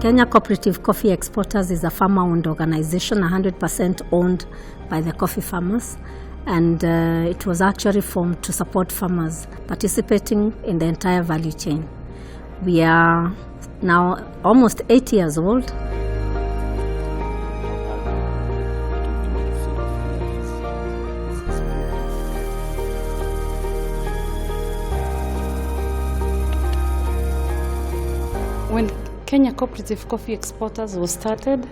Kenya Cooperative Coffee Exporters is a farmer-owned organization, 100% owned by the coffee farmers, and it was actually formed to support farmers participating in the entire value chain. We are now almost 8 years old. When Kenya Cooperative Coffee Exporters was started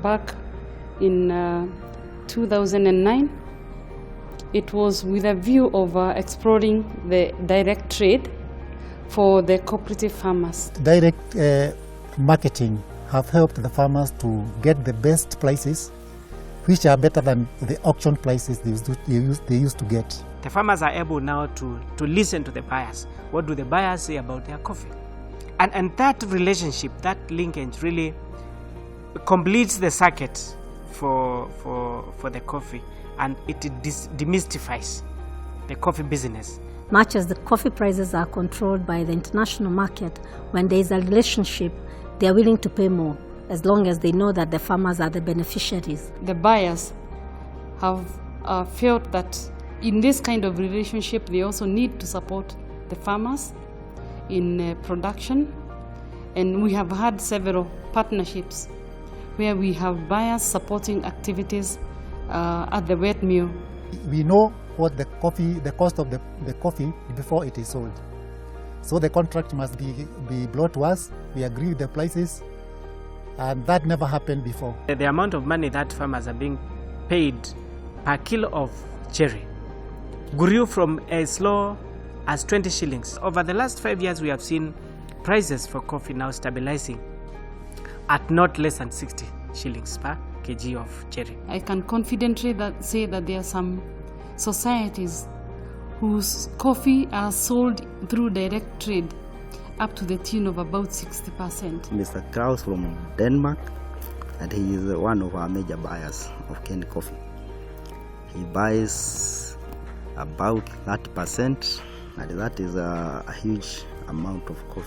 back in 2009, it was with a view of exploring the direct trade for the cooperative farmers. Direct marketing have helped the farmers to get the best prices, which are better than the auction prices they used to get. The farmers are able now to listen to the buyers. What do the buyers say about their coffee? And that relationship, that linkage really completes the circuit for the coffee, and it demystifies the coffee business. Much as the coffee prices are controlled by the international market, when there is a relationship, they are willing to pay more, as long as they know that the farmers are the beneficiaries. The buyers have felt that in this kind of relationship, they also need to support the farmers in production, and we have had several partnerships where we have buyers supporting activities at the wet mill. We know what the cost of the coffee before it is sold. So the contract must be brought to us. We agree with the prices, and that never happened before. The amount of money that farmers are being paid per kilo of cherry grew from as low as 20 shillings. Over the last 5 years, we have seen prices for coffee now stabilizing at not less than 60 shillings per kg of cherry. I can confidently say that there are some societies whose coffee are sold through direct trade up to the tune of about 60%. Mr. Kraus from Denmark, and he is one of our major buyers of canned coffee. He buys about 30%, and that is a huge amount of coffee.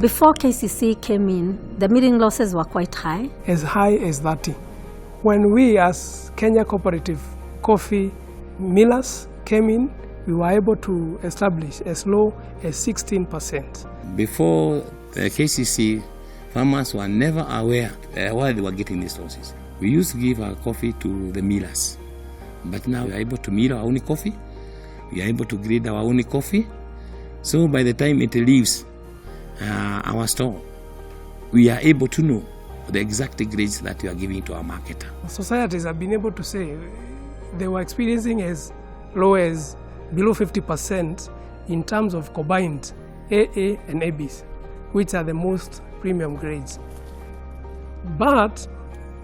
Before Kcce came in, the milling losses were quite high. As high as 30. When we as Kenya Cooperative Coffee Millers came in, we were able to establish as low as 16%. Before the Kcce, farmers were never aware why they were getting these losses. We used to give our coffee to the millers, but now we are able to mill our own coffee, we are able to grade our own coffee, so by the time it leaves our store, we are able to know the exact grades that we are giving to our marketer. Societies have been able to say they were experiencing as low as below 50% in terms of combined AA and ABs, which are the most premium grades. But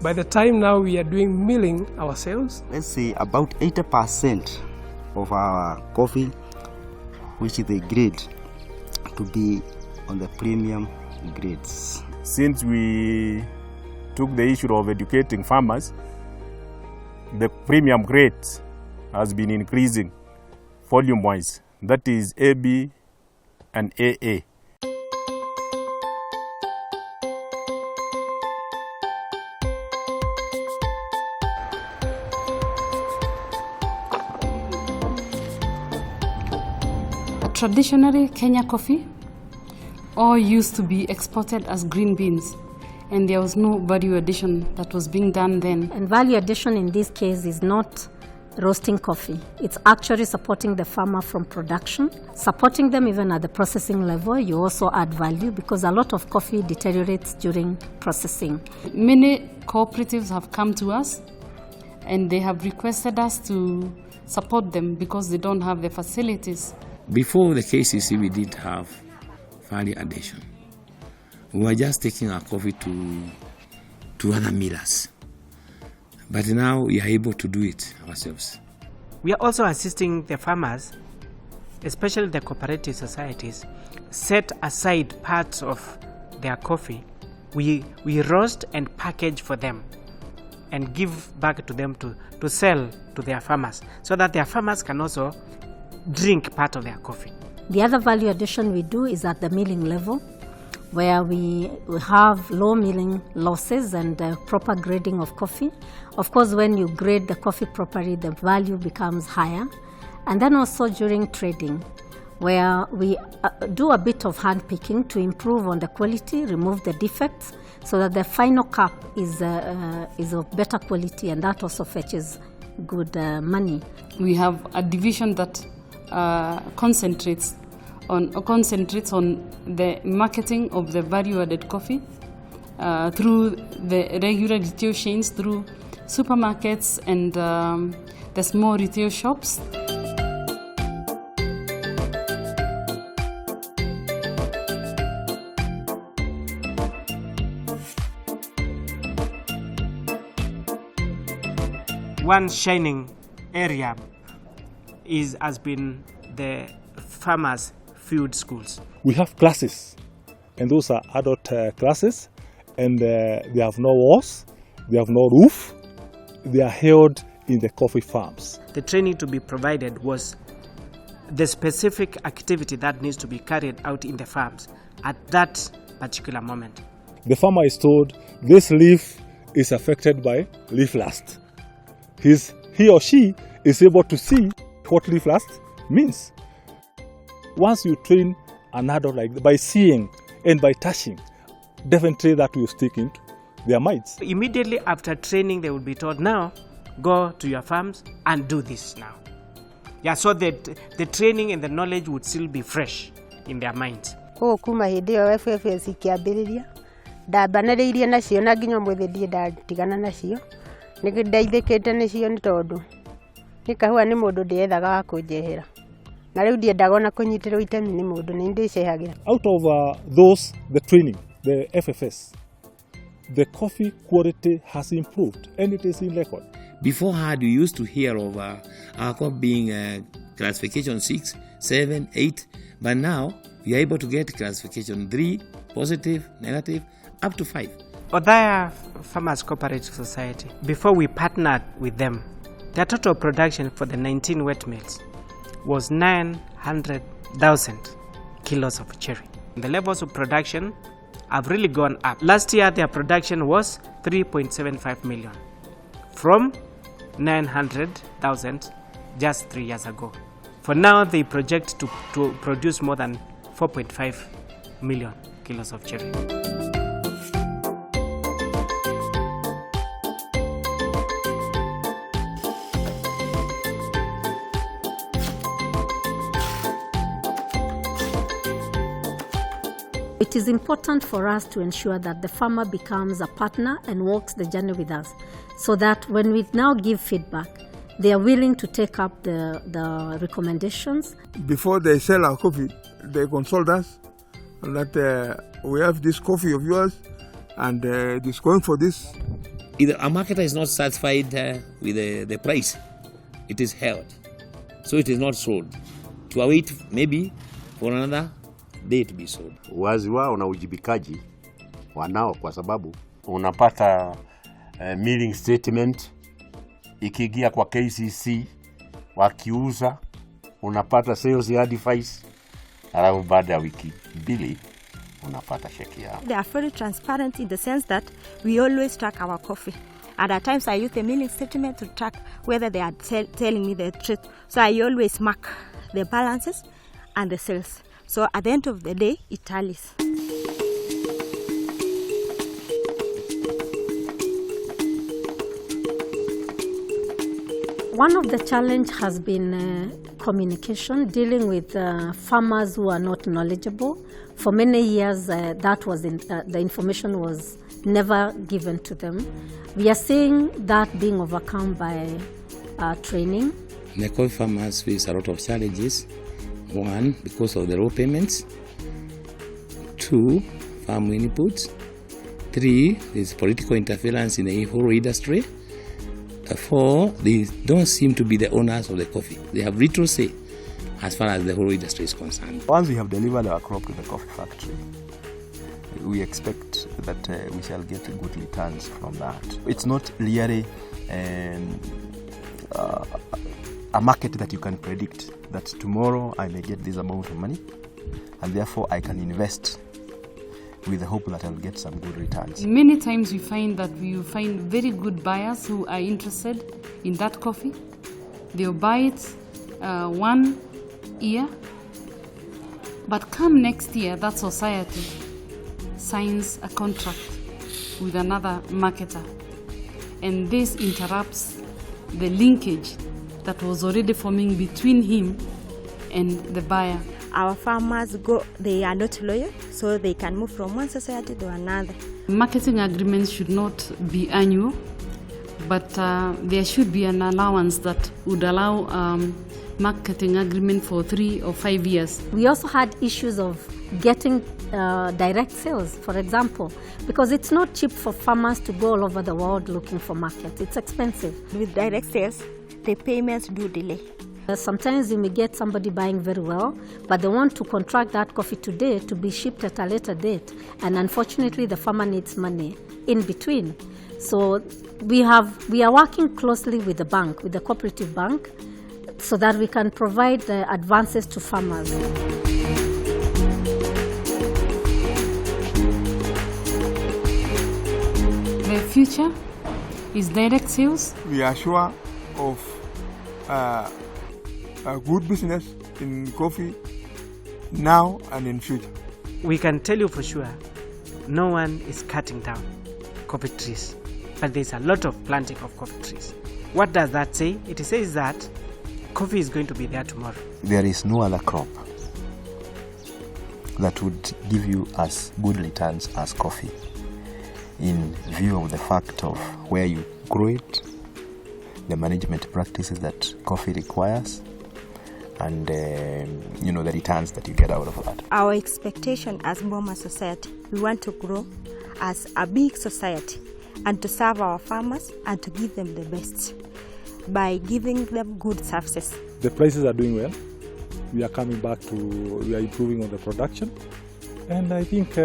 by the time now we are doing milling ourselves, let's say about 80% of our coffee, which they grade to be on the premium grades. Since we took the issue of educating farmers, the premium grade has been increasing volume-wise. That is AB and AA. Traditionally, Kenya coffee all used to be exported as green beans, and there was no value addition that was being done then. And value addition in this case is not roasting coffee. It's actually supporting the farmer from production, supporting them even at the processing level. You also add value because a lot of coffee deteriorates during processing. Many cooperatives have come to us and they have requested us to support them because they don't have the facilities. Before the Kcce, we did have value addition. We were just taking our coffee to other millers. But now we are able to do it ourselves. We are also assisting the farmers, especially the cooperative societies, set aside parts of their coffee we roast and package for them and give back to them to sell to their farmers, so that their farmers can also drink part of their coffee. The other value addition we do is at the milling level, where we have low milling losses and proper grading of coffee. Of course, when you grade the coffee properly, the value becomes higher. And then also during trading, where we do a bit of hand picking to improve on the quality, remove the defects, so that the final cup is of better quality, and that also fetches good money. We have a division that concentrates on the marketing of the value-added coffee through the regular retail chains, through supermarkets and the small retail shops. One shining area has been the farmers' field schools. We have classes, and those are adult classes, and they have no walls, they have no roof, they are held in the coffee farms. The training to be provided was the specific activity that needs to be carried out in the farms at that particular moment. The farmer is told this leaf is affected by leaf rust. He or she is able to see what leaf rust means. Once you train an adult like by seeing and by touching, definitely that will stick into their minds. Immediately after training, they will be told, now go to your farms and do this now. Yeah, so that the training and the knowledge would still be fresh in their minds. Kuma hindi yo FFS ikiambiriria ndabanariirie nacio na nginya mwithi ndie ndatigana nacio nĩndaithĩkĩte nĩcio nĩ tondũ nĩ kahua nĩ mũndũ ndĩethaga wa kũnjehera na rĩu ndiendaga ona kũnyitĩrwo itemi nĩ mũndũ nĩ ndĩcehagĩra. Out of those, the training, the FFS, the coffee quality has improved and it is in record. Beforehand, we used to hear of our coffee being classification 6, 7, 8, but now we are able to get classification 3, positive, negative, up to 5. Othaya Farmers Cooperative Society, before we partnered with them, their total production for the 19 wet mills was 900,000 kilos of cherry. The levels of production have really gone up. Last year, their production was 3.75 million from 900,000 just 3 years ago. For now, they project to produce more than 4.5 million kilos of cherry. It is important for us to ensure that the farmer becomes a partner and walks the journey with us, so that when we now give feedback, they are willing to take up the recommendations. Before they sell our coffee, they consult us that we have this coffee of yours and it is going for this. Either a marketer is not satisfied with the price, it is held. So it is not sold. To await maybe for another day to be sold. Wazi wao na ujibikaji wanao, kwa sababu unapata milling statement ikiingia kwa KCC, wakiuza unapata sales advice, alafu baada ya wiki mbili unapata cheki yao. They are very transparent in the sense that we always track our coffee. And at times I use the milling statement to track whether they are telling me the truth. So I always mark the balances and the sales. So at the end of the day, it tallies. One of the challenge has been communication, dealing with farmers who are not knowledgeable. For many years, the information was never given to them. We are seeing that being overcome by training. The coffee farmers face a lot of challenges. 1, because of the raw payments. 2, farm inputs. 3, there's political interference in the whole industry. 4, they don't seem to be the owners of the coffee. They have little say as far as the whole industry is concerned. Once we have delivered our crop to the coffee factory, we expect that we shall get good returns from that. It's not really a market that you can predict that tomorrow I may get this amount of money and therefore I can invest with the hope that I'll get some good returns. Many times we find that we find very good buyers who are interested in that coffee. They'll buy it 1 year, but come next year, that society signs a contract with another marketer, and this interrupts the linkage that was already forming between him and the buyer. Our farmers they are not loyal, so they can move from one society to another. Marketing agreements should not be annual, but there should be an allowance that would allow marketing agreement for 3 or 5 years. We also had issues of getting direct sales, for example, because it's not cheap for farmers to go all over the world looking for markets. It's expensive. With direct sales, the payments do delay. Sometimes you may get somebody buying very well, but they want to contract that coffee today to be shipped at a later date. And unfortunately, the farmer needs money in between. So we are working closely with the bank, with the cooperative bank, so that we can provide the advances to farmers. The future is direct sales. We are sure of a good business in coffee now and in future. We can tell you for sure, no one is cutting down coffee trees, but there's a lot of planting of coffee trees. What does that say? It says that coffee is going to be there tomorrow. There is no other crop that would give you as good returns as coffee, in view of the fact of where you grow it, the management practices that coffee requires, and the returns that you get out of that. Our expectation as Boma society, we want to grow as a big society and to serve our farmers and to give them the best by giving them good services. The prices are doing well. We are coming back we are improving on the production. And I think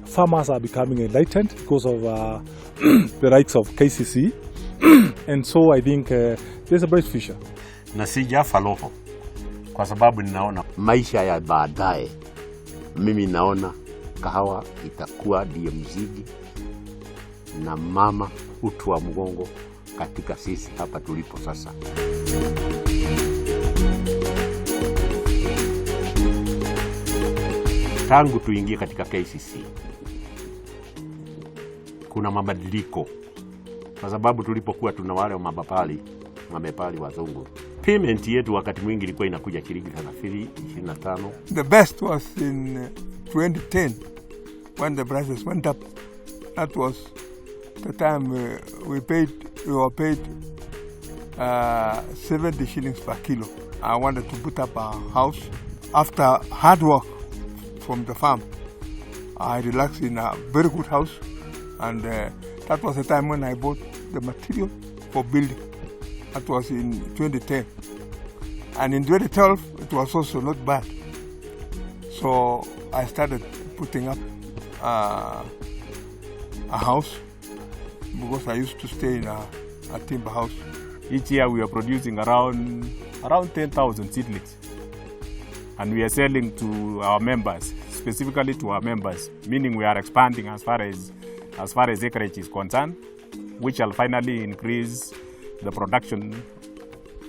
farmers are becoming enlightened because of the likes of Kcce. And so I think there's a bright future. Na sijafa roho kwa sababu ninaona maisha ya baadaye. Mimi naona kahawa itakuwa ndiye mzigi na mama utu wa mgongo katika sisi hapa tulipo sasa. Tangu tuingie katika Kcce kuna mabadiliko, kwa sababu tulipokuwa tuna wale mabepali wazungu, payment yetu wakati mwingi ilikuwa inakuja shilingi 25. The best was in 2010 when the prices went up. That was the time we were paid 70 shillings per kilo. I wanted to put up a house. After hard work from the farm, I relaxed in a very good house, and that was the time when I bought the material for building. That was in 2010. And in 2012, it was also not bad. So I started putting up a house, because I used to stay in a timber house. Each year we are producing around 10,000 seedlings. And we are selling to our members, specifically to our members, meaning we are expanding as far as acreage is concerned, which will finally increase the production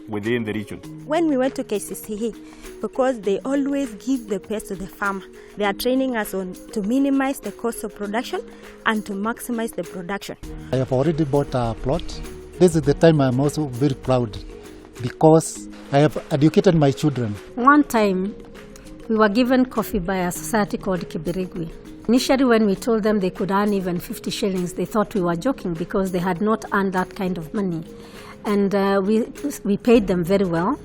within the region. When we went to Kcce, because they always give the best to the farmer, they are training us on to minimize the cost of production and to maximize the production. I have already bought a plot. This is the time I'm also very proud, because I have educated my children. One time, we were given coffee by a society called Kibirigwi. Initially, when we told them they could earn even 50 shillings, they thought we were joking because they had not earned that kind of money. And we paid them very well.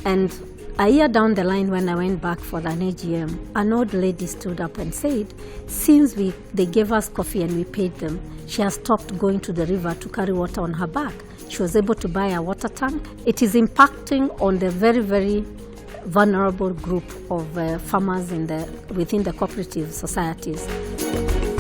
And a year down the line, when I went back for an AGM, an old lady stood up and said, since they gave us coffee and we paid them, she has stopped going to the river to carry water on her back. She was able to buy a water tank. It is impacting on the very, very vulnerable group of farmers within the cooperative societies. Kcce.